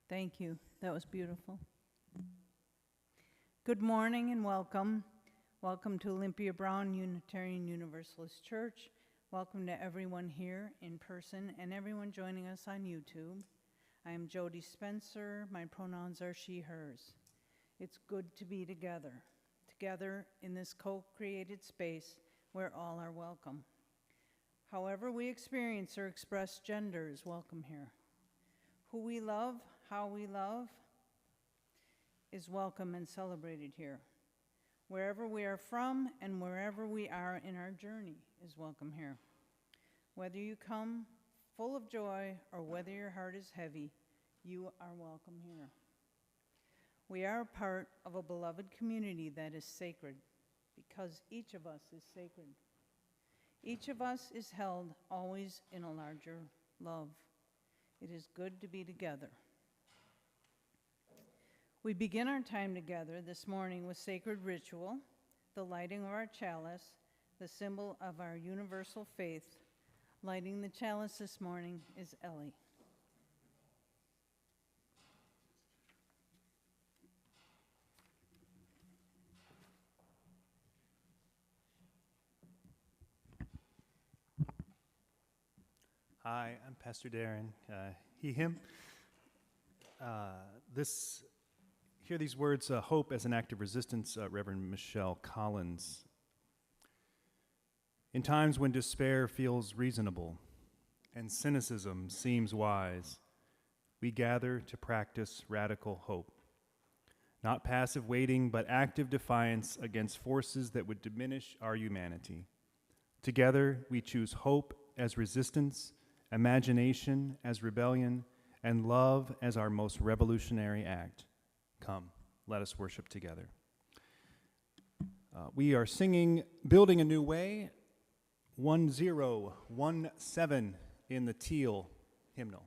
Thank you. That was beautiful. Good morning and welcome. Welcome to Olympia Brown Unitarian Universalist Church. Welcome to everyone here in person and everyone joining us on YouTube. I am Jody Spencer. My pronouns are she, hers. It's good to be together in this co-created space where all are welcome. However we experience or express gender is welcome here. Who we love, how we love, is welcome and celebrated here. Wherever we are from and wherever we are in our journey is welcome here. Whether you come full of joy or whether your heart is heavy, you are welcome here. We are a part of a beloved community that is sacred because each of us is sacred. Each of us is held always in a larger love. It is good to be together. We begin our time together this morning with sacred ritual, the lighting of our chalice, the symbol of our universal faith. Lighting the chalice this morning is Ellie. Hi, I'm Pastor Darren, he, him. Hear these words, hope as an act of resistance, Reverend Michelle Collins. In times when despair feels reasonable and cynicism seems wise, we gather to practice radical hope. Not passive waiting, but active defiance against forces that would diminish our humanity. Together, we choose hope as resistance, imagination as rebellion, and love as our most revolutionary act. Come, let us worship together. We are singing Building a New Way, 1017 in the Teal hymnal.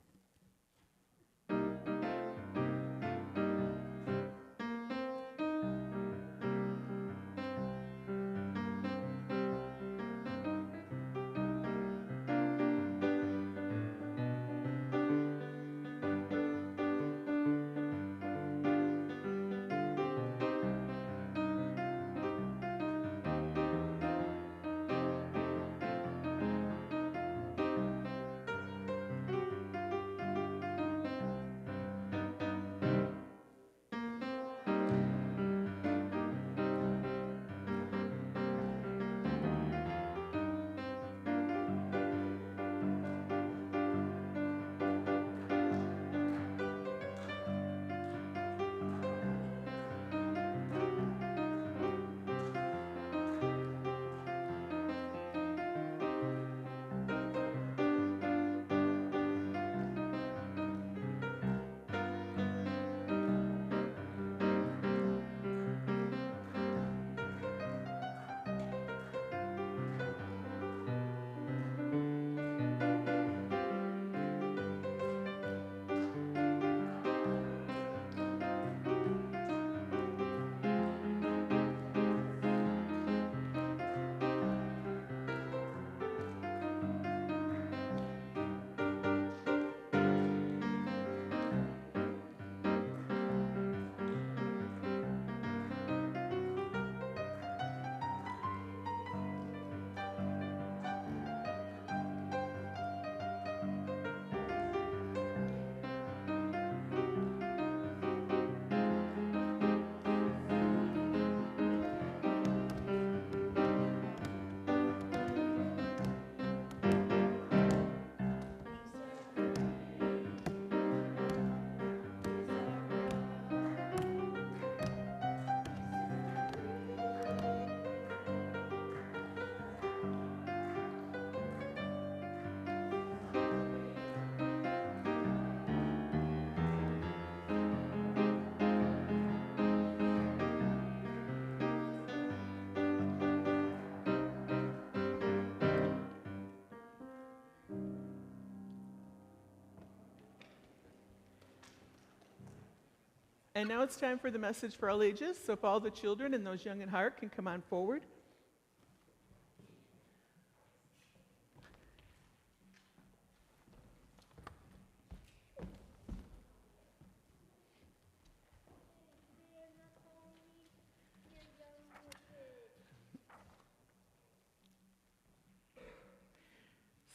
And now it's time for the message for all ages. So if all the children and those young in heart can come on forward.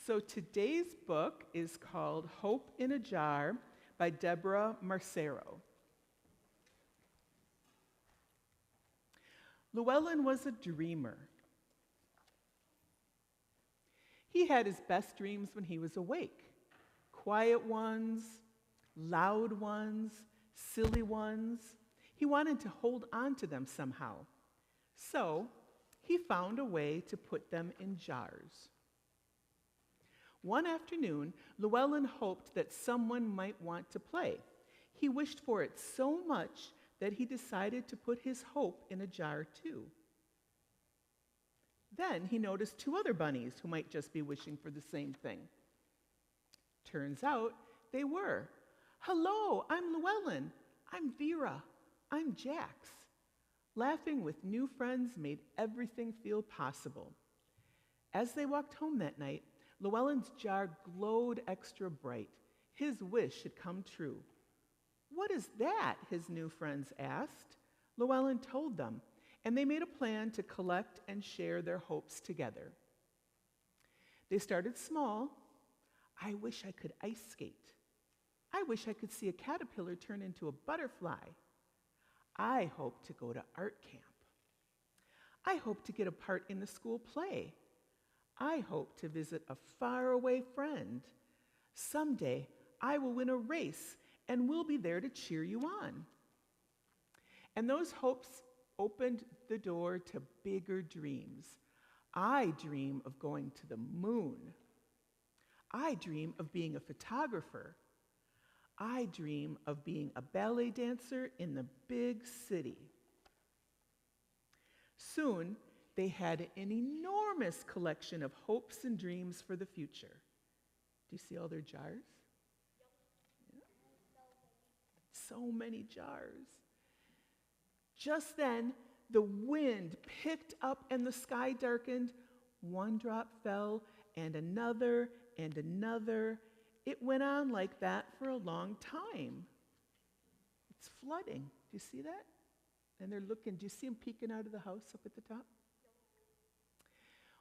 So today's book is called Hope in a Jar by Deborah Marcero. Llewellyn was a dreamer. He had his best dreams when he was awake. Quiet ones, loud ones, silly ones. He wanted to hold on to them somehow. So he found a way to put them in jars. One afternoon, Llewellyn hoped that someone might want to play. He wished for it so much that he decided to put his hope in a jar too. Then he noticed two other bunnies who might just be wishing for the same thing. Turns out they were. "Hello, I'm Llewellyn. I'm Vera. I'm Jax." Laughing with new friends made everything feel possible. As they walked home that night, Llewellyn's jar glowed extra bright. His wish had come true. "What is that?" his new friends asked. Llewellyn told them, and they made a plan to collect and share their hopes together. They started small. "I wish I could ice skate. I wish I could see a caterpillar turn into a butterfly. I hope to go to art camp. I hope to get a part in the school play. I hope to visit a faraway friend. Someday I will win a race and we'll be there to cheer you on." And those hopes opened the door to bigger dreams. I dream of going to the moon. I dream of being a photographer. I dream of being a ballet dancer in the big city. Soon, they had an enormous collection of hopes and dreams for the future. Do you see all their jars? Yeah. So many jars. Just then, the wind picked up and the sky darkened. One drop fell, and another, and another. It went on like that for a long time. It's flooding. Do you see that? And they're looking. Do you see them peeking out of the house up at the top?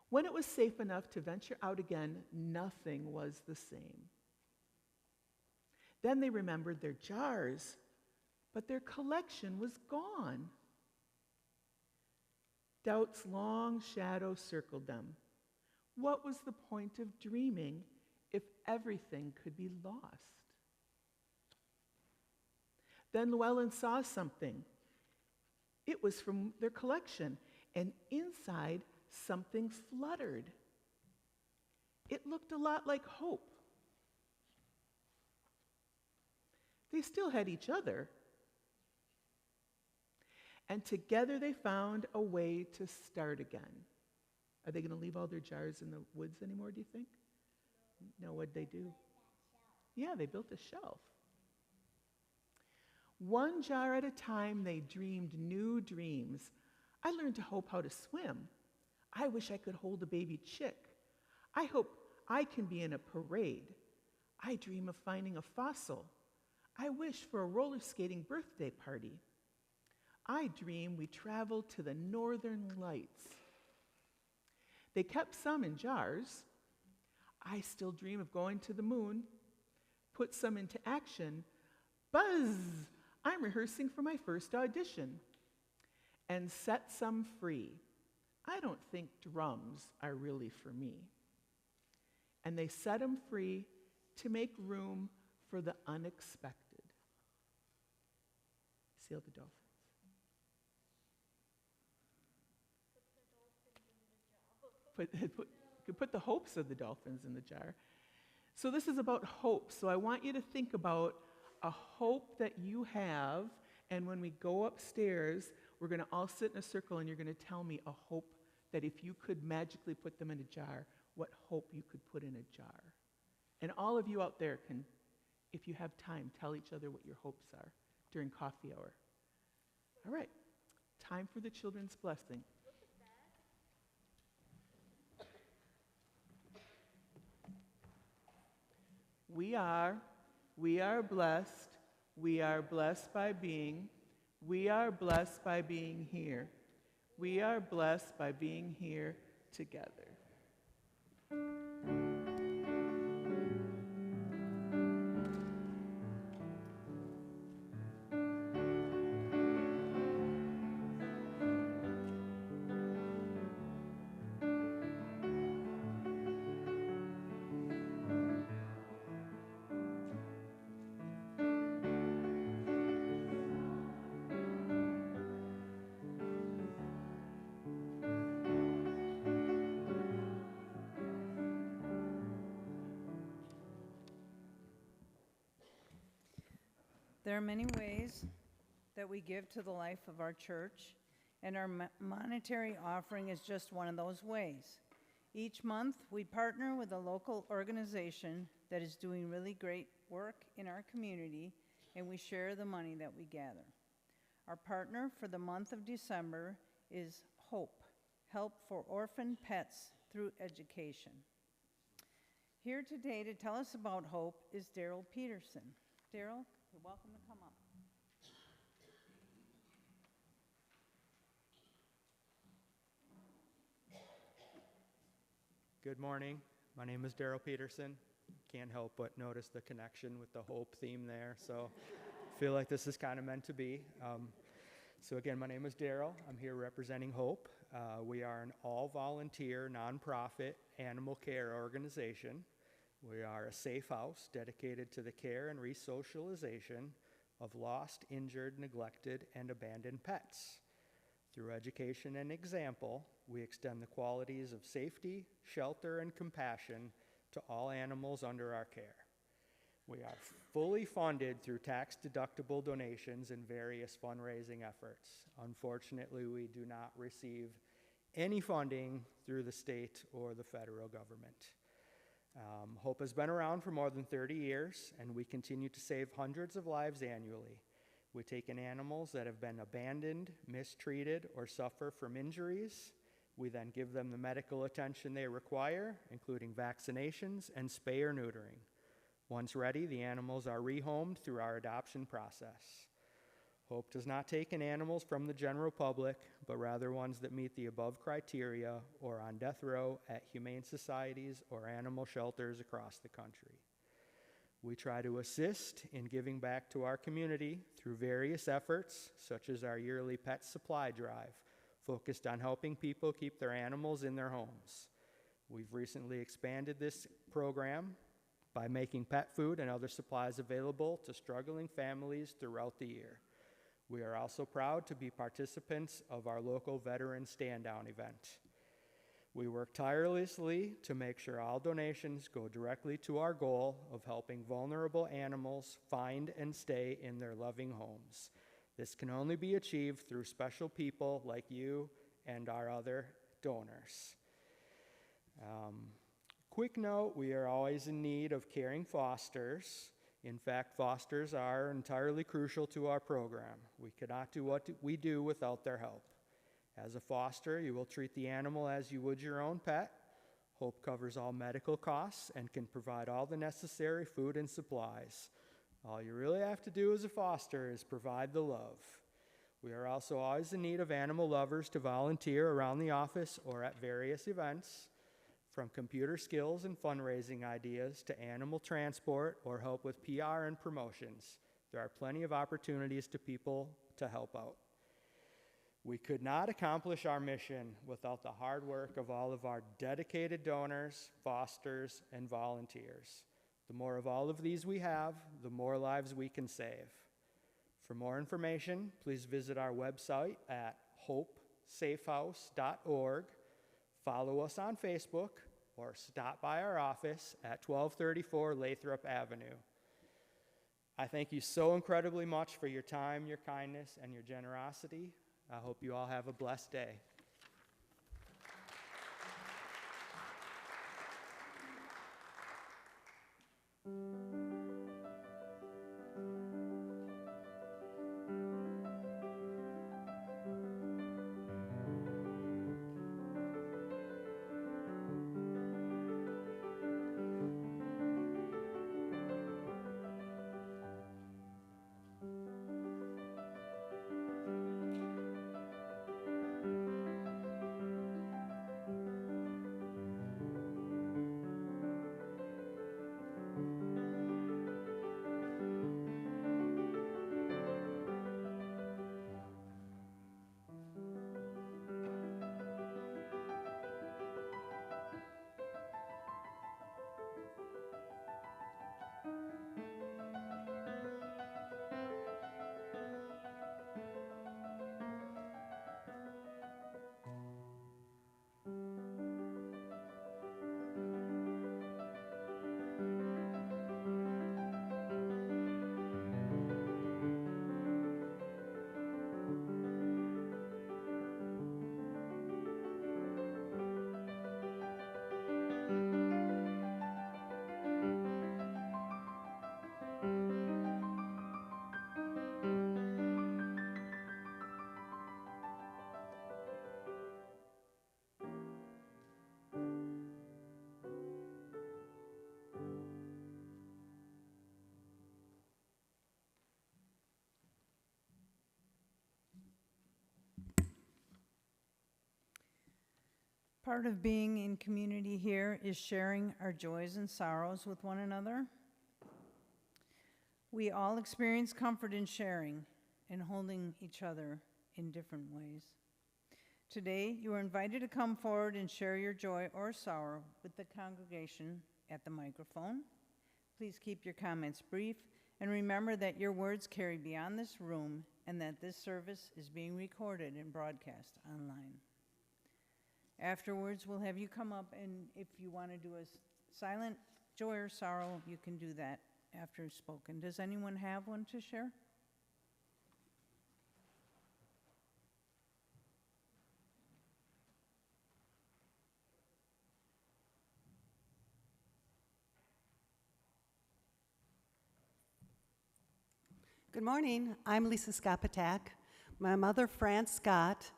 When it was safe enough to venture out again, nothing was the same. Then they remembered their jars, but their collection was gone. Doubt's long shadow circled them. What was the point of dreaming if everything could be lost? Then Llewellyn saw something. It was from their collection, and inside something fluttered. It looked a lot like hope. They still had each other. And together they found a way to start again. Are they going to leave all their jars in the woods anymore, do you think? No, what'd they do? Yeah, they built a shelf. One jar at a time, they dreamed new dreams. I learned to hope how to swim. I wish I could hold a baby chick. I hope I can be in a parade. I dream of finding a fossil. I wish for a roller skating birthday party. I dream we travel to the northern lights. They kept some in jars. I still dream of going to the moon. Put some into action. Buzz! I'm rehearsing for my first audition. And set some free. I don't think drums are really for me. And they set them free to make room for the unexpected. See all the dolphins? Put the hopes of the dolphins in the jar. So this is about hope. So I want you to think about a hope that you have, and when we go upstairs, we're going to all sit in a circle, and you're going to tell me a hope that if you could magically put them in a jar, what hope you could put in a jar. And all of you out there can, if you have time, tell each other what your hopes are during coffee hour. All right, time for the children's blessing. We are blessed. We are blessed by being. We are blessed by being here. We are blessed by being here together. There are many ways that we give to the life of our church, and our monetary offering is just one of those ways. Each month, we partner with a local organization that is doing really great work in our community, and we share the money that we gather. Our partner for the month of December is HOPE, Help for Orphan Pets Through Education. Here today to tell us about HOPE is Daryl Peterson. Daryl, you're welcome to come up. Good morning. My name is Daryl Peterson. Can't help but notice the connection with the hope theme there, so I feel like this is kind of meant to be. So again, my name is Daryl. I'm here representing HOPE. We are an all-volunteer, nonprofit animal care organization. We are a safe house dedicated to the care and resocialization of lost, injured, neglected, and abandoned pets. Through education and example, we extend the qualities of safety, shelter, and compassion to all animals under our care. We are fully funded through tax-deductible donations and various fundraising efforts. Unfortunately, we do not receive any funding through the state or the federal government. HOPE has been around for more than 30 years, and we continue to save hundreds of lives annually. We take in animals that have been abandoned, mistreated, or suffer from injuries. We then give them the medical attention they require, including vaccinations and spay or neutering. Once ready, the animals are rehomed through our adoption process. HOPE does not take in animals from the general public, but rather ones that meet the above criteria or on death row at humane societies or animal shelters across the country. We try to assist in giving back to our community through various efforts, such as our yearly pet supply drive, focused on helping people keep their animals in their homes. We've recently expanded this program by making pet food and other supplies available to struggling families throughout the year. We are also proud to be participants of our local Veteran Stand-Down event. We work tirelessly to make sure all donations go directly to our goal of helping vulnerable animals find and stay in their loving homes. This can only be achieved through special people like you and our other donors. Quick note, we are always in need of caring fosters. In fact, fosters are entirely crucial to our program. We cannot do what we do without their help. As a foster, you will treat the animal as you would your own pet. HOPE covers all medical costs and can provide all the necessary food and supplies. All you really have to do as a foster is provide the love. We are also always in need of animal lovers to volunteer around the office or at various events. From computer skills and fundraising ideas to animal transport or help with PR and promotions, there are plenty of opportunities to people to help out. We could not accomplish our mission without the hard work of all of our dedicated donors, fosters, and volunteers. The more of all of these we have, the more lives we can save. For more information, please visit our website at hopesafehouse.org, follow us on Facebook, or stop by our office at 1234 Lathrop Avenue. I thank you so incredibly much for your time, your kindness, and your generosity. I hope you all have a blessed day. Part of being in community here is sharing our joys and sorrows with one another. We all experience comfort in sharing and holding each other in different ways. Today, you are invited to come forward and share your joy or sorrow with the congregation at the microphone. Please keep your comments brief, and remember that your words carry beyond this room and that this service is being recorded and broadcast online. Afterwards, we'll have you come up, and if you want to do a silent joy or sorrow, you can do that after spoken. Does anyone have one to share? Good morning. I'm Lisa Skopatak. My mother, France Scott,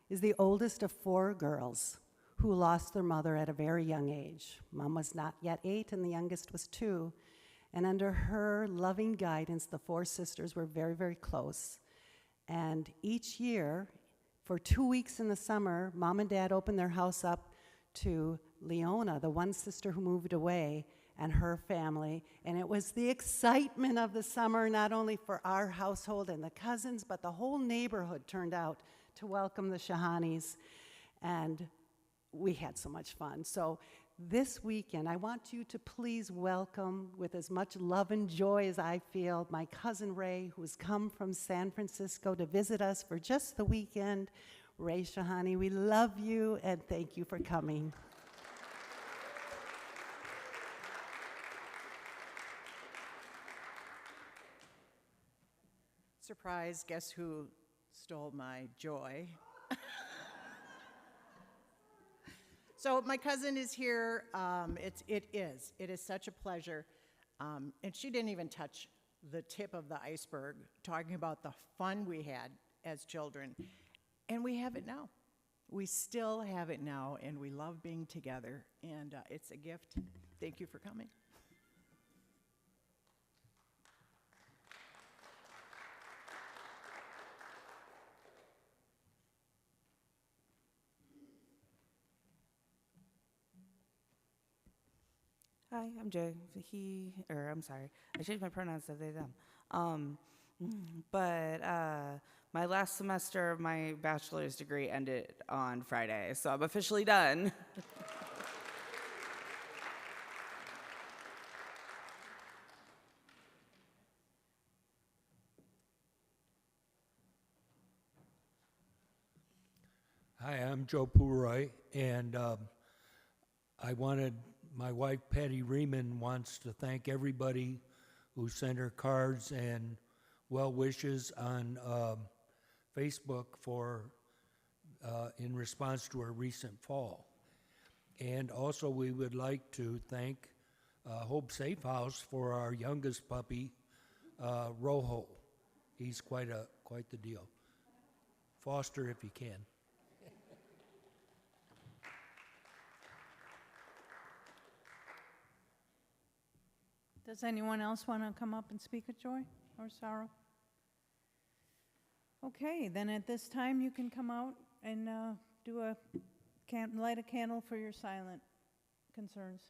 is the oldest of 4 girls who lost their mother at a very young age. Mom was not yet 8 and the youngest was 2. And under her loving guidance, the 4 sisters were very, very close. And each year, for 2 weeks in the summer, Mom and Dad opened their house up to Leona, the one sister who moved away, and her family. And it was the excitement of the summer, not only for our household and the cousins, but the whole neighborhood turned out to welcome the Shahanis. And we had so much fun. So this weekend, I want you to please welcome, with as much love and joy as I feel, my cousin Ray, who's come from San Francisco to visit us for just the weekend. Ray Shahani, we love you and thank you for coming. Surprise, guess who stole my joy? So my cousin is here. It is such a pleasure. And she didn't even touch the tip of the iceberg, talking about the fun we had as children. And we have it now. We still have it now, and we love being together. And it's a gift. Thank you for coming. Hi, I'm Jay. I changed my pronouns to they, them. My last semester of my bachelor's degree ended on Friday, so I'm officially done. Hi, I'm Joe Pooleroy, and my wife Patty Riemann wants to thank everybody who sent her cards and well wishes on Facebook in response to her recent fall. And also we would like to thank Hope Safe House for our youngest puppy, Rojo. He's quite the deal. Foster if you can. Does anyone else want to come up and speak of joy or sorrow? Okay, then at this time you can come out and light a candle for your silent concerns.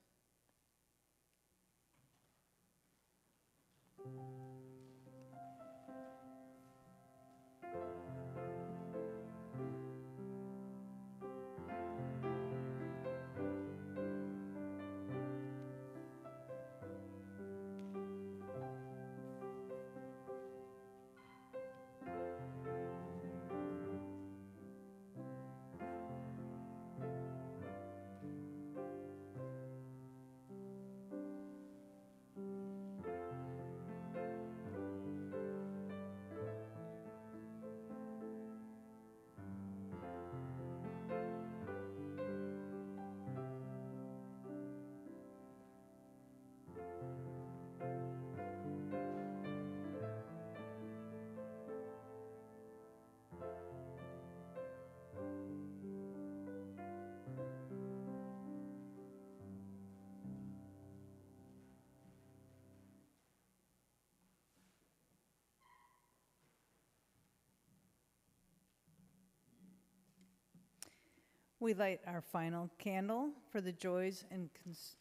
We light our final candle for the joys and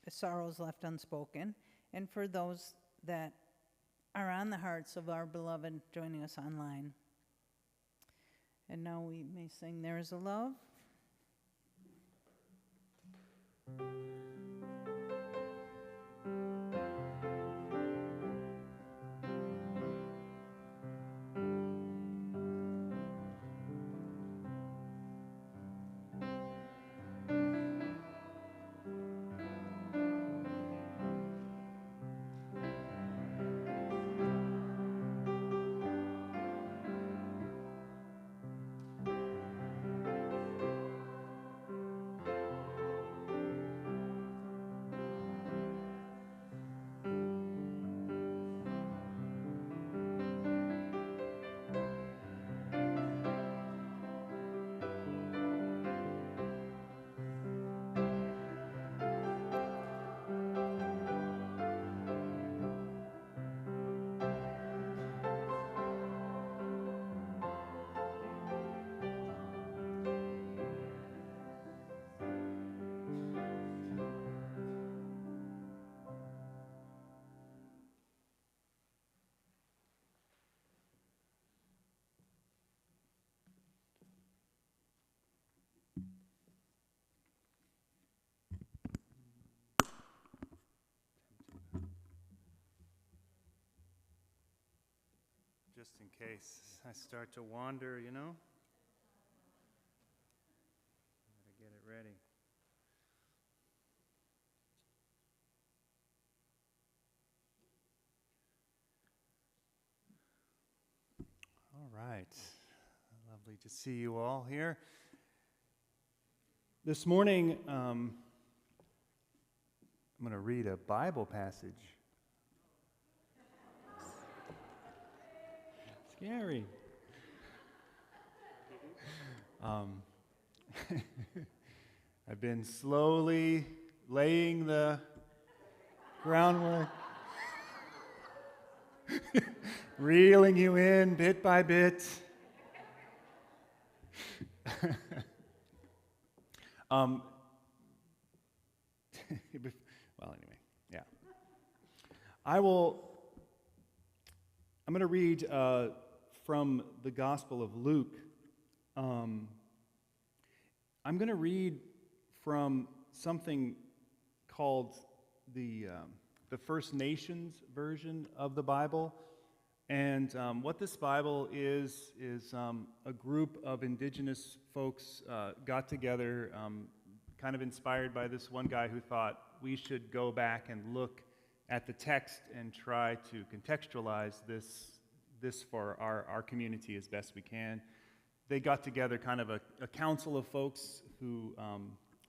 sorrows left unspoken, and for those that are on the hearts of our beloved joining us online. And now we may sing There Is a Love. Just in case I start to wander, you know? Gotta get it ready. All right. Lovely to see you all here. This morning, I'm going to read a Bible passage. Scary. I've been slowly laying the groundwork, reeling you in bit by bit. Well, anyway, yeah. I'm going to read from the Gospel of Luke. I'm going to read from something called the First Nations version of the Bible. And what this Bible is a group of indigenous folks got together, kind of inspired by this one guy who thought we should go back and look at the text and try to contextualize this for our community as best we can. They got together kind of a council of folks who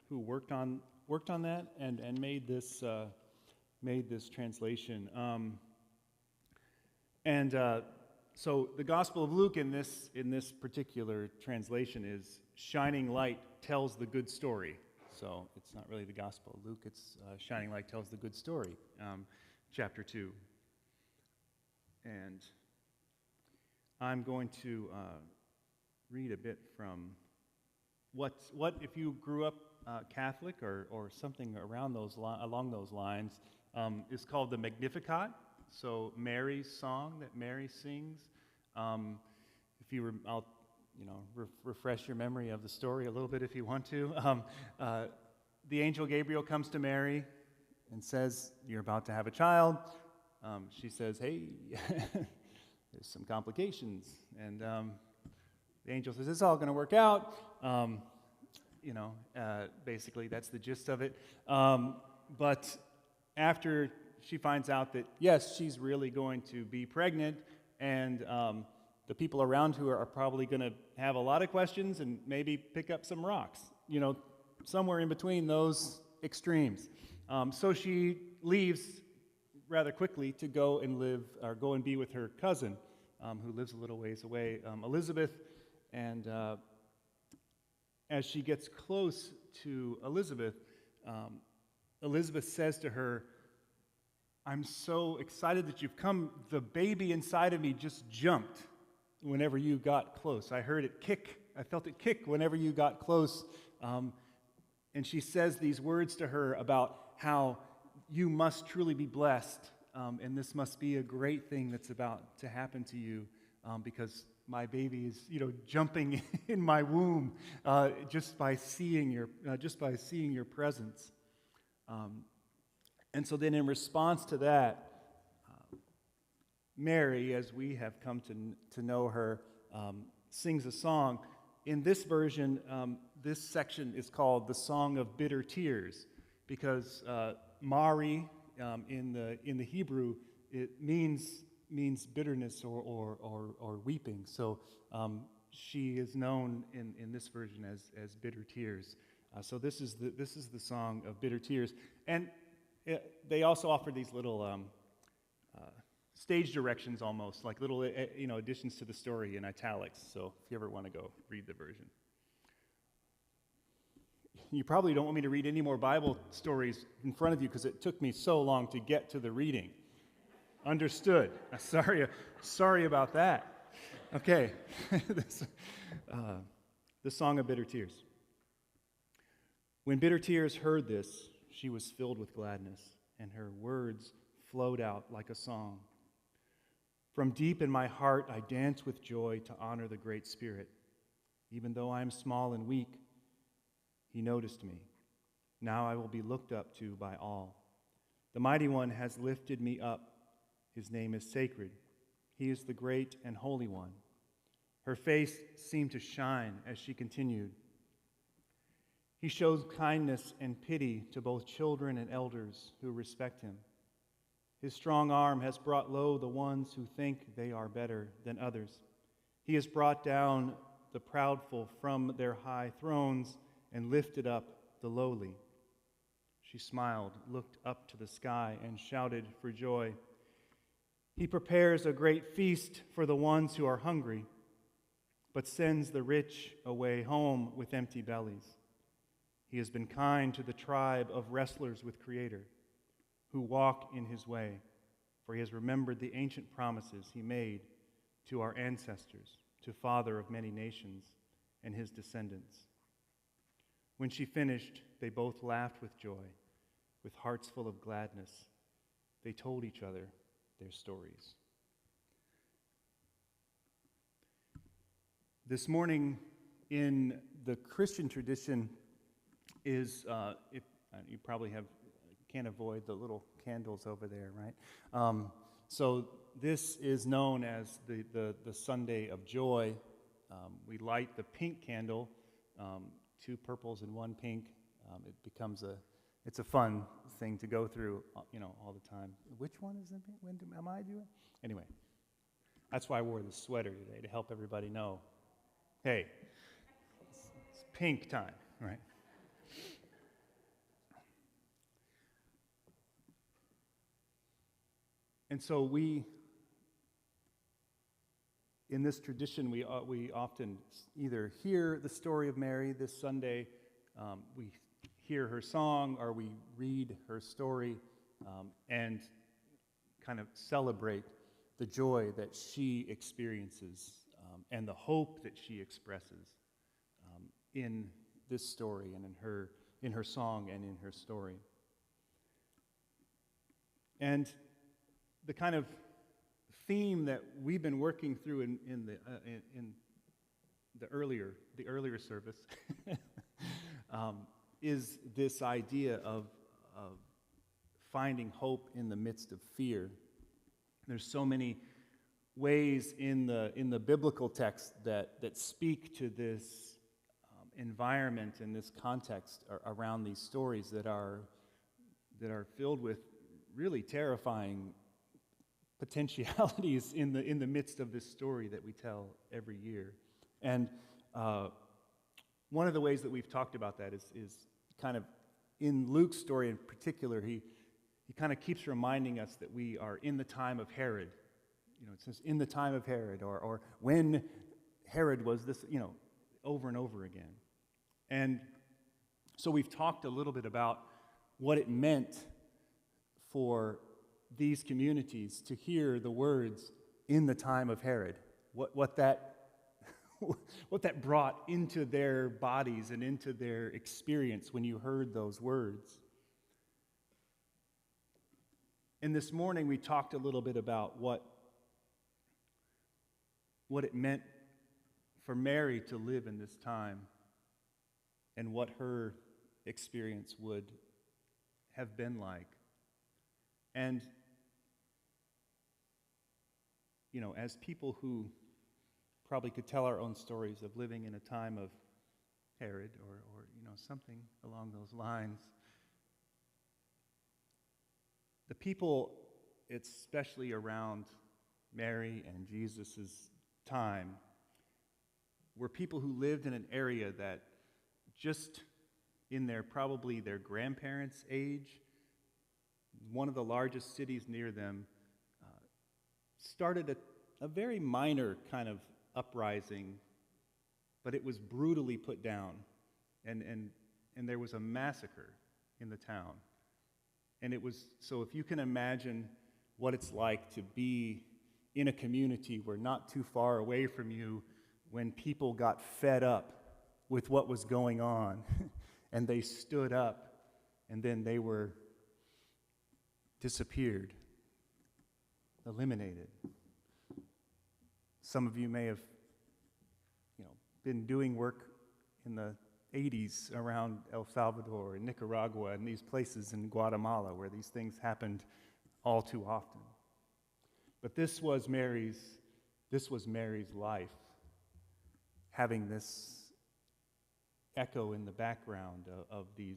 worked on that and made this translation. So the Gospel of Luke in this particular translation is shining light tells the good story. So it's not really the Gospel of Luke, it's shining light tells the good story, chapter 2. And I'm going to read a bit from what if you grew up Catholic or something along those lines, is called the Magnificat. So Mary's song that Mary sings. I'll refresh your memory of the story a little bit if you want to. The angel Gabriel comes to Mary and says, "You're about to have a child." She says, "Hey, there's some complications," and the angel says, "It's all going to work out." Basically that's the gist of it. But after she finds out that, yes, she's really going to be pregnant, and the people around her are probably going to have a lot of questions and maybe pick up some rocks, somewhere in between those extremes. So she leaves rather quickly to go and be with her cousin, who lives a little ways away, Elizabeth. And as she gets close to Elizabeth, Elizabeth says to her, "I'm so excited that you've come. The baby inside of me just jumped whenever you got close. I heard it kick. I felt it kick whenever you got close. And she says these words to her about how you must truly be blessed, and this must be a great thing that's about to happen to you, because my baby is, jumping in my womb just by seeing your presence. And so then, in response to that, Mary, as we have come to know her, sings a song. In this version, this section is called the Song of Bitter Tears, because Mari in the Hebrew, it means bitterness or weeping. So she is known in this version as Bitter Tears. So this is the Song of Bitter Tears, and they also offer these little stage directions, almost like little additions to the story in italics. So if you ever want to go read the version. You probably don't want me to read any more Bible stories in front of you because it took me so long to get to the reading. Understood. Sorry about that. Okay. The Song of Bitter Tears. When Bitter Tears heard this, she was filled with gladness, and her words flowed out like a song. From deep in my heart, I dance with joy to honor the Great Spirit. Even though I am small and weak, He noticed me. Now I will be looked up to by all. The Mighty One has lifted me up. His name is sacred. He is the great and holy one. Her face seemed to shine as she continued. He shows kindness and pity to both children and elders who respect Him. His strong arm has brought low the ones who think they are better than others. He has brought down the proudful from their high thrones and lifted up the lowly. She smiled, looked up to the sky, and shouted for joy. He prepares a great feast for the ones who are hungry, but sends the rich away home with empty bellies. He has been kind to the tribe of wrestlers with Creator, who walk in His way, for He has remembered the ancient promises He made to our ancestors, to Father of many nations, and His descendants. When she finished, they both laughed with joy. With hearts full of gladness, they told each other their stories. This morning, in the Christian tradition, is if you probably can't avoid the little candles over there, right? So this is known as the Sunday of Joy. We light the pink candle, 2 purples and 1 pink. It's a fun thing to go through, all the time. Which one is the pink? When am I doing? Anyway, that's why I wore the sweater today, to help everybody know, hey, it's pink time, right? And so in this tradition, we often either hear the story of Mary this Sunday, we hear her song, or we read her story, and kind of celebrate the joy that she experiences and the hope that she expresses in this story and in her song and in her story. And the kind of theme that we've been working through in the earlier service is this idea of finding hope in the midst of fear. There's so many ways in the biblical text that speak to this environment and this context around these stories that are filled with really terrifying potentialities in the midst of this story that we tell every year. And one of the ways that we've talked about that is kind of in Luke's story in particular, he kind of keeps reminding us that we are in the time of Herod. It says in the time of Herod, or when Herod was this, over and over again. And so we've talked a little bit about what it meant for these communities to hear the words in the time of Herod, what that what that brought into their bodies and into their experience when you heard those words. And this morning we talked a little bit about what it meant for Mary to live in this time and what her experience would have been like. And, as people who probably could tell our own stories of living in a time of Herod or something along those lines, the people, especially around Mary and Jesus' time, were people who lived in an area that just in probably their grandparents' age, one of the largest cities near them started a very minor kind of uprising, but it was brutally put down, and there was a massacre in the town. And it was, so if you can imagine what it's like to be in a community where not too far away from you, when people got fed up with what was going on, and they stood up, and then they were disappeared, eliminated. Some of you may have, been doing work in the 80s around El Salvador and Nicaragua and these places in Guatemala where these things happened all too often. But this was Mary's life, having this echo in the background of the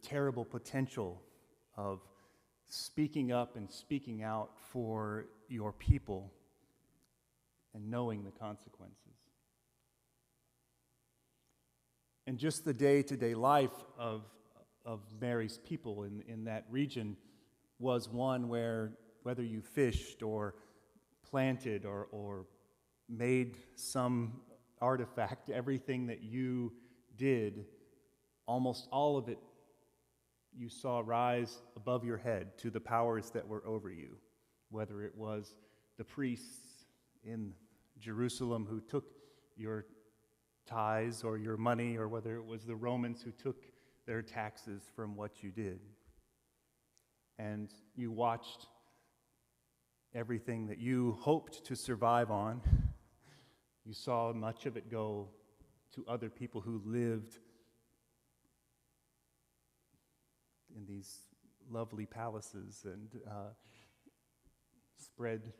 terrible potential of speaking up and speaking out for your people and knowing the consequences. And just the day-to-day life of Mary's people in that region was one where, whether you fished or planted or made some artifact, everything that you did, almost all of it you saw rise above your head to the powers that were over you, whether it was the priests in Jerusalem who took your tithes or your money, or whether it was the Romans who took their taxes from what you did. And you watched everything that you hoped to survive on. You saw much of it go to other people who lived in these lovely palaces and spread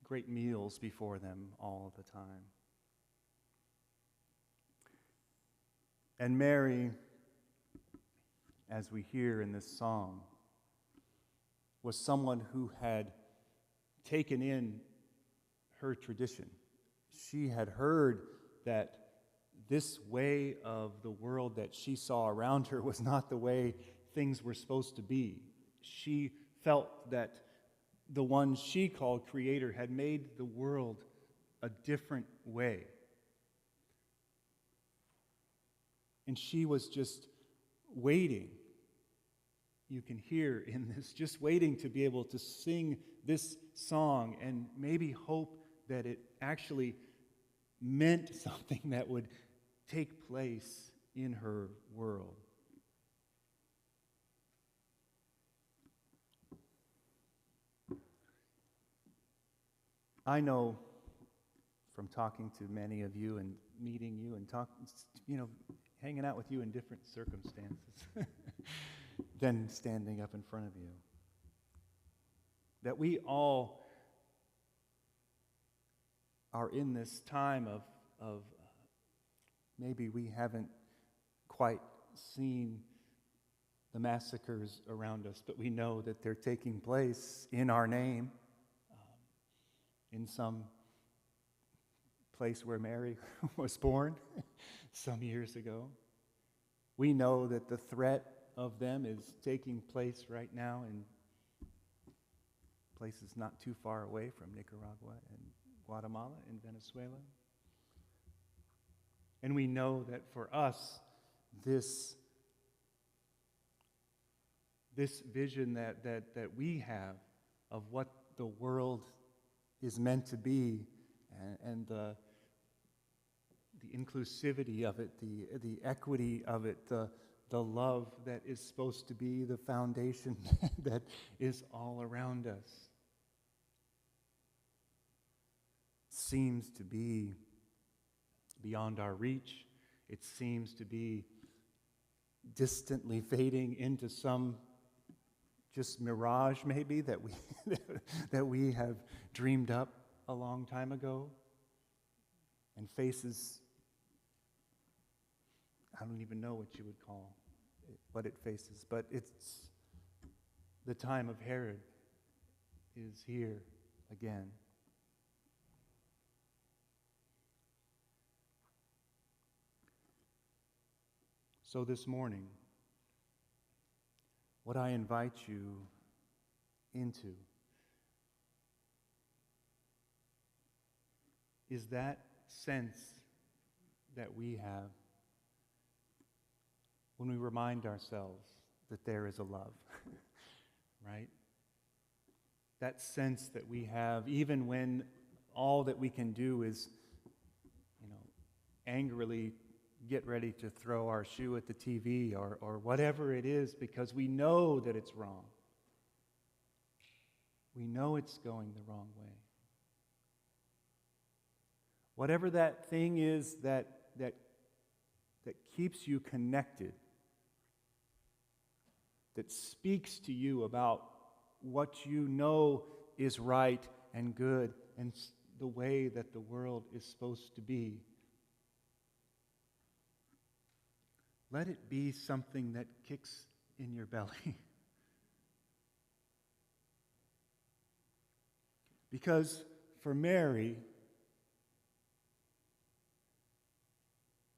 great meals before them all the time. And Mary, as we hear in this song, was someone who had taken in her tradition. She had heard that this way of the world that she saw around her was not the way things were supposed to be. She felt that the one she called Creator had made the world a different way. And she was just waiting. You can hear in this, just waiting to be able to sing this song and maybe hope that it actually meant something that would take place in her world. I know from talking to many of you and meeting you and hanging out with you in different circumstances than standing up in front of you, that we all are in this time of maybe we haven't quite seen the massacres around us, but we know that they're taking place in our name, in some place where Mary was born some years ago. We know that the threat of them is taking place right now in places not too far away from Nicaragua and Guatemala and Venezuela. And we know that for us, this vision that we have of what the world is meant to be, and inclusivity of it, the equity of it, the love that is supposed to be the foundation that is all around us seems to be beyond our reach. It seems to be distantly fading into some just mirage maybe that we that we have dreamed up a long time ago, and faces, I don't even know what you would call it, what it faces, but it's the time of Herod is here again. So this morning, what I invite you into is that sense that we have when we remind ourselves that there is a love, right? That sense that we have even when all that we can do is, angrily get ready to throw our shoe at the TV or whatever it is, because we know that it's wrong. We know it's going the wrong way. Whatever that thing is that keeps you connected, that speaks to you about what you know is right and good and the way that the world is supposed to be. Let it be something that kicks in your belly. Because for Mary,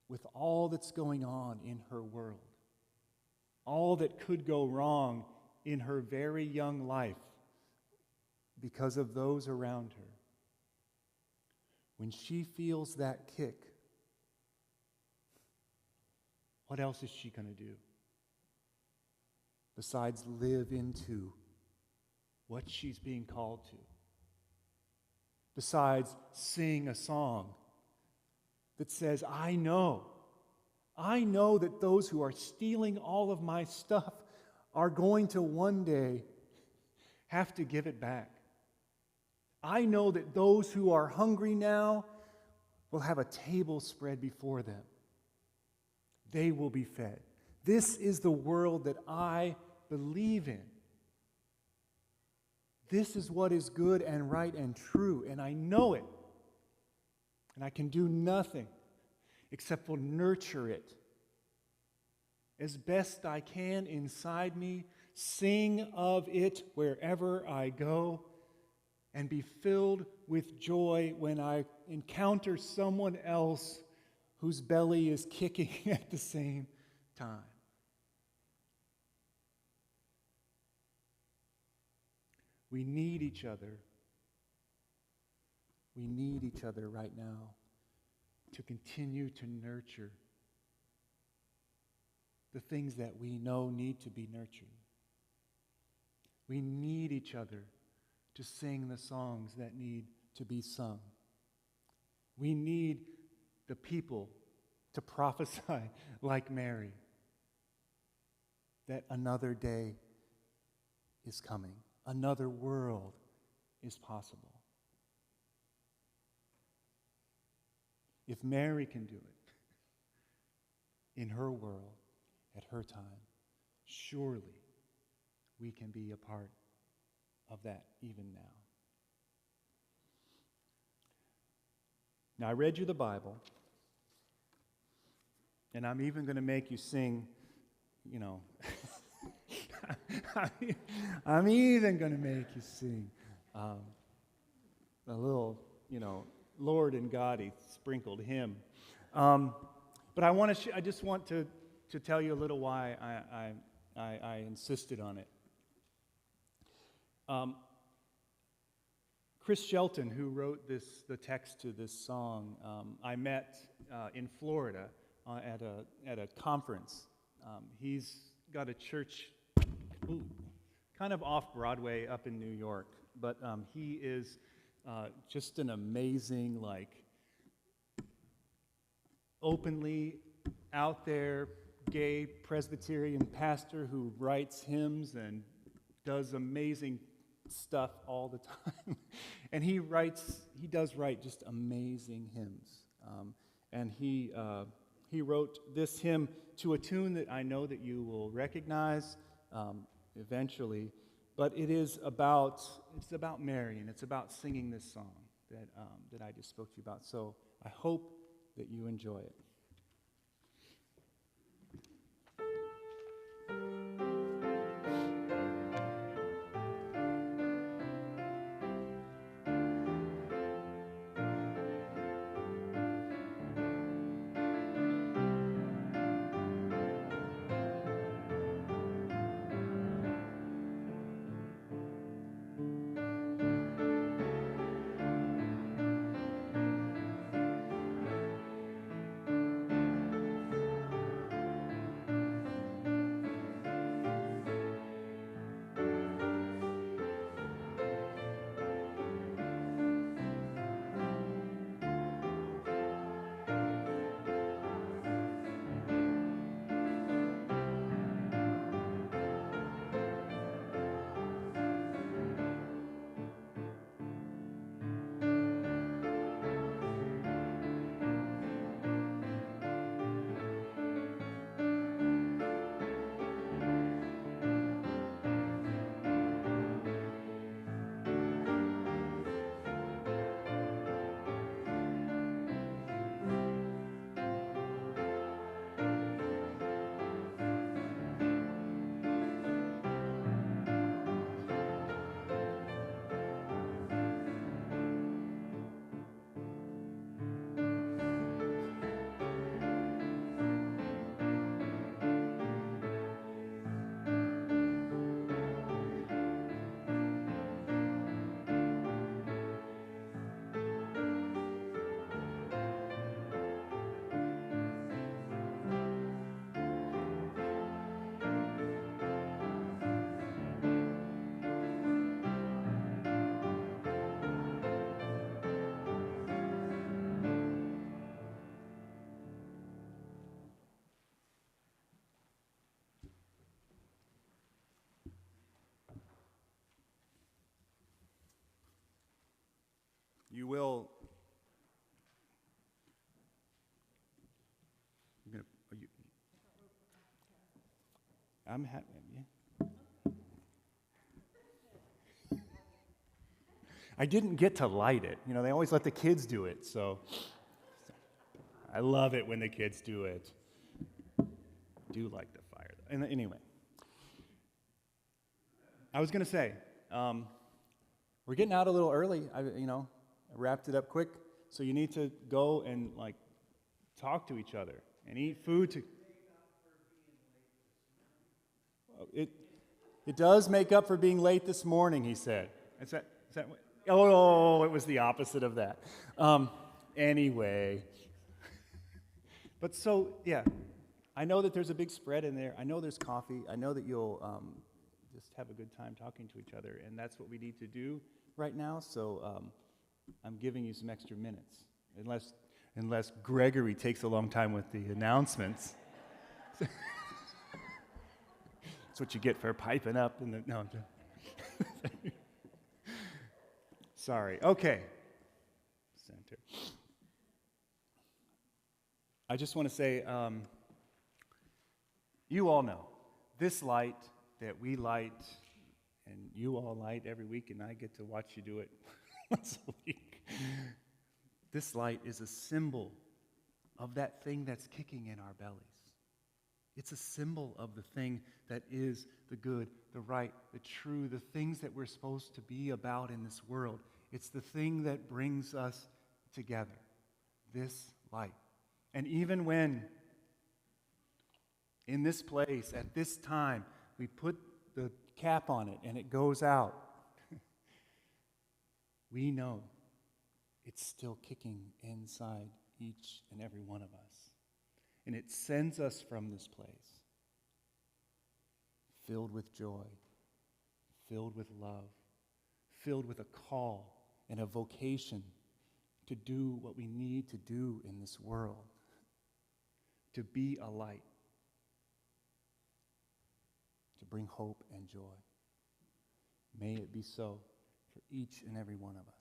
with all that's going on in her world, all that could go wrong in her very young life because of those around her, when she feels that kick, what else is she going to do besides live into what she's being called to? Besides sing a song that says, I know that those who are stealing all of my stuff are going to one day have to give it back. I know that those who are hungry now will have a table spread before them. They will be fed. This is the world that I believe in. This is what is good and right and true, and I know it. And I can do nothing except for nurture it as best I can inside me, sing of it wherever I go, and be filled with joy when I encounter someone else whose belly is kicking at the same time. We need each other. We need each other right now to continue to nurture the things that we know need to be nurtured. We need each other to sing the songs that need to be sung. We need the people to prophesy like Mary that another day is coming, another world is possible. If Mary can do it in her world, at her time, surely we can be a part of that even now. Now, I read you the Bible, and I'm even going to make you sing, I'm even going to make you sing a little, Lord and God, He sprinkled hymn. But I just want to tell you a little why I insisted on it. Chris Shelton, who wrote the text to this song, I met in Florida at a conference. He's got a church kind of off Broadway up in New York, but he is just an amazing, openly out there gay Presbyterian pastor who writes hymns and does amazing stuff all the time. And he does write just amazing hymns. And he wrote this hymn to a tune that I know that you will recognize eventually. But it's about Mary, and it's about singing this song that I just spoke to you about. So I hope that you enjoy it. You will. I'm happy. Yeah. I didn't get to light it. You know, they always let the kids do it, so I love it when the kids do it. I do like the fire, though. And anyway, I was going to say, we're getting out a little early. I wrapped it up quick, so you need to go and talk to each other and eat food. It does make up for being late this morning, he said. Is that what? Oh, it was the opposite of that. Anyway. But so, yeah, I know that there's a big spread in there. I know there's coffee. I know that you'll just have a good time talking to each other, and that's what we need to do right now. So I'm giving you some extra minutes, unless Gregory takes a long time with the announcements. That's what you get for piping up. No, I'm just sorry. Okay. Center. I just want to say, you all know, this light that we light, and you all light every week, and I get to watch you do it once a week. This light is a symbol of that thing that's kicking in our bellies. It's a symbol of the thing that is the good, the right, the true, the things that we're supposed to be about in this world. It's the thing that brings us together, this light. And even when, in this place, at this time, we put the cap on it and it goes out, we know it's still kicking inside each and every one of us. And it sends us from this place filled with joy, filled with love, filled with a call and a vocation to do what we need to do in this world. to be a light, to bring hope and joy. May it be so for each and every one of us.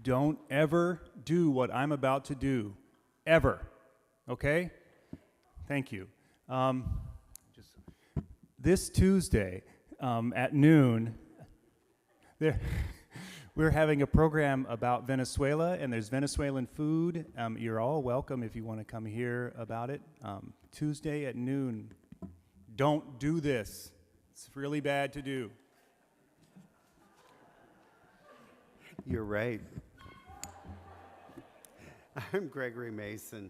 Don't ever do what I'm about to do, ever, okay? Thank you. This Tuesday at noon, we're having a program about Venezuela, and there's Venezuelan food. You're all welcome if you want to come hear about it. Tuesday at noon. Don't do this. It's really bad to do. You're right. I'm Gregory Mason,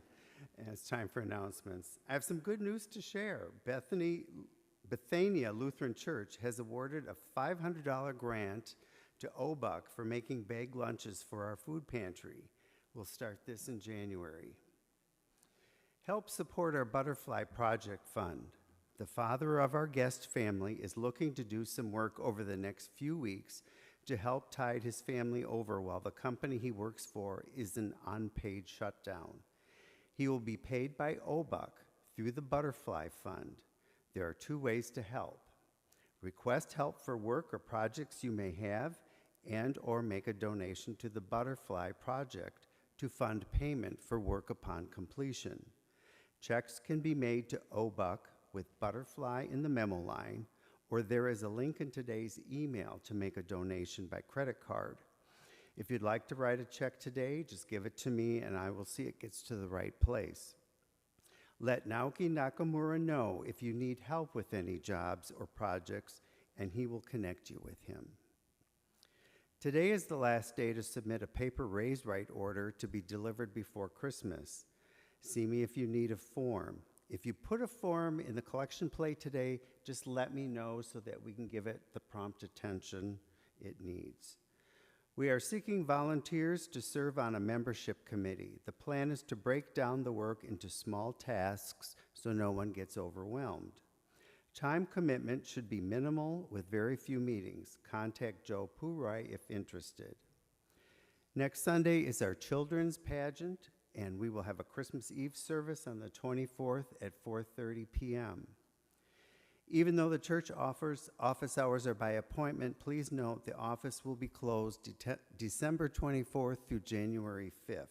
and it's time for announcements. I have some good news to share. Bethania Lutheran Church has awarded a $500 grant to OBUUC for making bag lunches for our food pantry. We'll start this in January. Help support our Butterfly Project Fund. The father of our guest family is looking to do some work over the next few weeks to help tide his family over while the company he works for is in unpaid shutdown. He will be paid by OBUUC through the Butterfly Fund. There are two ways to help. Request help for work or projects you may have, and or make a donation to the Butterfly Project to fund payment for work upon completion. Checks can be made to OBUUC with Butterfly in the memo line, or there is a link in today's email to make a donation by credit card. If you'd like to write a check today, just give it to me and I will see it gets to the right place. Let Naoki Nakamura know if you need help with any jobs or projects, and he will connect you with him. Today is the last day to submit a paper raise right order to be delivered before Christmas. See me if you need a form. If you put a form in the collection plate today, just let me know so that we can give it the prompt attention it needs. We are seeking volunteers to serve on a membership committee. The plan is to break down the work into small tasks so no one gets overwhelmed. Time commitment should be minimal with very few meetings. Contact Joe Poorai if interested. Next Sunday is our children's pageant, and we will have a Christmas Eve service on the 24th at 4:30 p.m. Even though the church office hours are by appointment, please note the office will be closed December 24th through January 5th.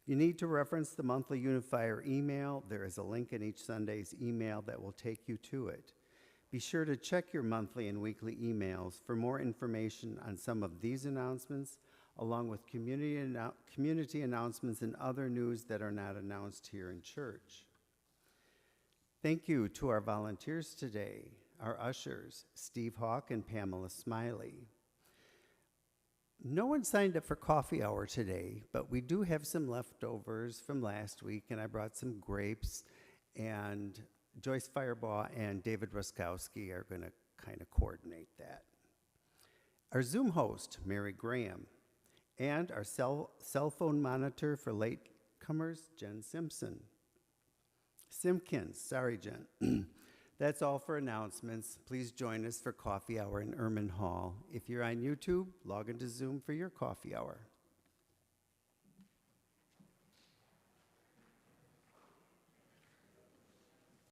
If you need to reference the monthly unifier email, there is a link in each Sunday's email that will take you to it. Be sure to check your monthly and weekly emails for more information on some of these announcements, along with community announcements and other news that are not announced here in church. Thank you to our volunteers today, our ushers, Steve Hawk and Pamela Smiley. No one signed up for coffee hour today, but we do have some leftovers from last week, and I brought some grapes, and Joyce Firebaugh and David Ruskowski are going to kind of coordinate that. Our Zoom host, Mary Graham, and our cell phone monitor for latecomers, Jen Simpkins, sorry, Jen. That's all for announcements. Please join us for coffee hour in Erman Hall. If you're on YouTube, log into Zoom for your coffee hour.